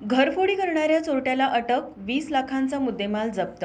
घरफोडी करणाऱ्या चोरट्याला अटक, 20 लाखांचा मुद्देमाल जप्त.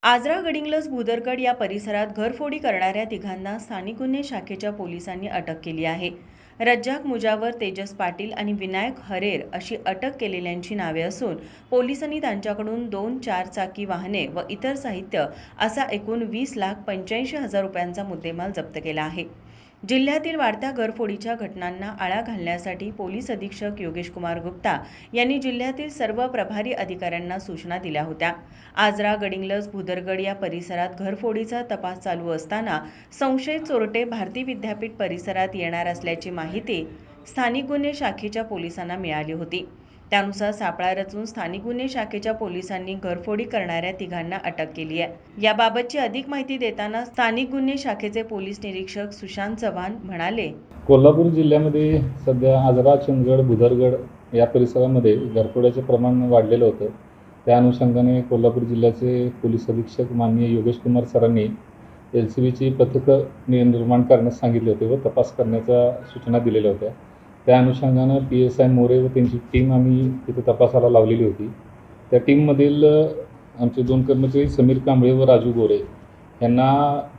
आजरा गडिंग्लज भुदरगड या परिसरात घरफोडी करणाऱ्या तिघांना स्थानिक गुन्हे शाखेच्या पोलिसांनी अटक केली आहे. रज्जाक मुजावर, तेजस पाटील आणि विनायक हरेर अशी अटक केलेल्यांची नावे असून पोलिसांनी त्यांच्याकडून 2 चारचाकी वाहने व इतर साहित्य असा एकूण 20,85,000 रुपयांचा मुद्देमाल जप्त केला आहे. जिल्ह्यातील वाढत्या घरफोडीच्या घटनांना आळा घालण्यासाठी पोलीस अधीक्षक योगेश कुमार गुप्ता यांनी जिल्ह्यातील सर्व प्रभारी अधिकाऱ्यांना सूचना दिल्या होत्या. आजरा गडिंग्लज भुदरगड या परिसरात घरफोडीचा तपास चालू असताना संशयित चोरटे भारती विद्यापीठ परिसरात येणार असल्याची माहिती स्थानिक गुन्हे शाखेच्या पोलिसांना मिळाली होती. त्यानुसार सापळा रचून स्थानिक गुन्हे शाखेच्या पोलिसांनी घरफोडी करणाऱ्या तिघांना अटक केली आहे. याबाबतची अधिक माहिती देताना स्थानिक गुन्हे शाखेचे पोलीस निरीक्षक सुशांत चव्हाण म्हणाले, कोल्हापूर जिल्ह्यामध्ये सध्या आजरा, चंदगड, भुदरगड या परिसरामध्ये घरफोड्याचे प्रमाण वाढलेलं होतं. त्या अनुषंगाने कोल्हापूर जिल्ह्याचे पोलीस अधीक्षक माननीय योगेश कुमार सरांनी LCBची पथकं निर्माण करण्यास सांगितले होते व तपास करण्याच्या सूचना दिलेल्या होत्या. त्या अनुषंगानं PSI मोरे व त्यांची टीम आम्ही तिथे तपासाला लावलेली होती. त्या टीममधील आमचे 2 कर्मचारी समीर कांबळे व राजू गोरे यांना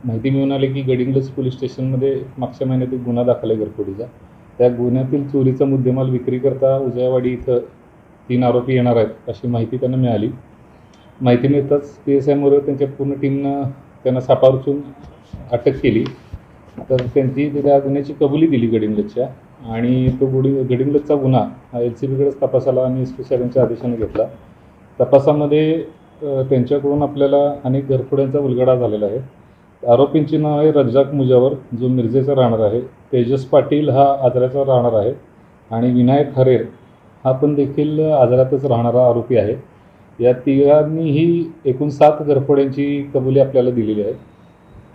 माहिती मिळून आली की गडिंग्लज पोलीस स्टेशनमध्ये मागच्या महिन्यात एक गुन्हा दाखल आहे घरफोडीचा. त्या गुन्ह्यातील चोरीचा मुद्देमाल विक्रीकरता उजळवाडी इथं 3 आरोपी येणार आहेत अशी माहिती त्यांना मिळाली. माहिती मिळताच PSI मोरे त्यांच्या पूर्ण टीमनं त्यांना सापळा रचून अटक केली. तर त्यांची त्या गुन्ह्याची कबुली दिली गडिंग्लजच्या आणि तो गडिंग्लजचा गुन्हा हा LCBकडेच तपासाला आम्ही SP साहेबांच्या आदेशाने घेतला. तपासामध्ये त्यांच्याकडून आपल्याला अनेक घरफोड्यांचा उलगडा झालेला आहे. आरोपींची नाव आहे रज्जाक मुजावर, जो मिरजेचा राहणार आहे, तेजस पाटील हा आजऱ्याचा राहणार आहे आणि विनायक हरेर हा पण देखील आजऱ्यातच राहणारा आरोपी आहे. या तिघांनीही एकूण 7 घरफोड्यांची कबुली आपल्याला दिलेली आहे.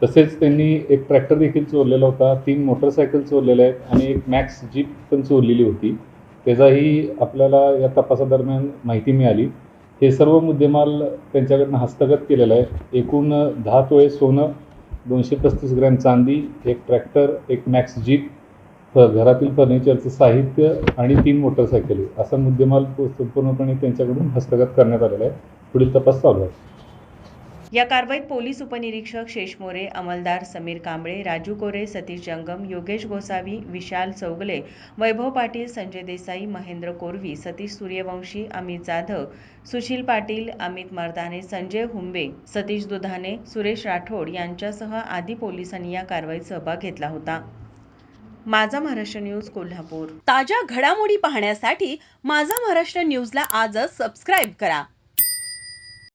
तसेच त्यांनी एक ट्रॅक्टर देखील चोरलेला होता, 3 मोटरसायकल चोरलेल्या आहेत आणि एक मॅक्स जीप पण चोरलेली होती. त्याचाही आपल्याला या तपासादरम्यान माहिती मिळाली. हे सर्व मुद्देमाल त्यांच्याकडनं हस्तगत केलेलं आहे. एकूण 10 तोळे सोनं, 235 ग्रॅम चांदी, एक ट्रॅक्टर, एक मॅक्स जीप, घरातील फर्निचरचं साहित्य आणि 3 मोटरसायकली असा मुद्देमाल संपूर्णपणे त्यांच्याकडून हस्तगत करण्यात आलेला आहे. पुढील तपास चालू आहे. या कारवाईत पोलीस उपनिरीक्षक शेष मोरे, अंमलदार समीर कांबळे, राजू कोरे, सतीश जंगम, योगेश गोसावी, विशाल चौगले, वैभव पाटील, संजय देसाई, महेंद्र कोरवी, सतीश सूर्यवंशी, अमित जाधव, सुशील पाटील, अमित मर्दाने, संजय हुंबे, सतीश दुधाने, सुरेश राठोड यांच्यासह आदी पोलिसांनी या कारवाईत सहभाग घेतला होता. माझा महाराष्ट्र न्यूज, कोल्हापूर. ताज्या घडामोडी पाहण्यासाठी माझा महाराष्ट्र न्यूजला आजच सबस्क्राईब करा.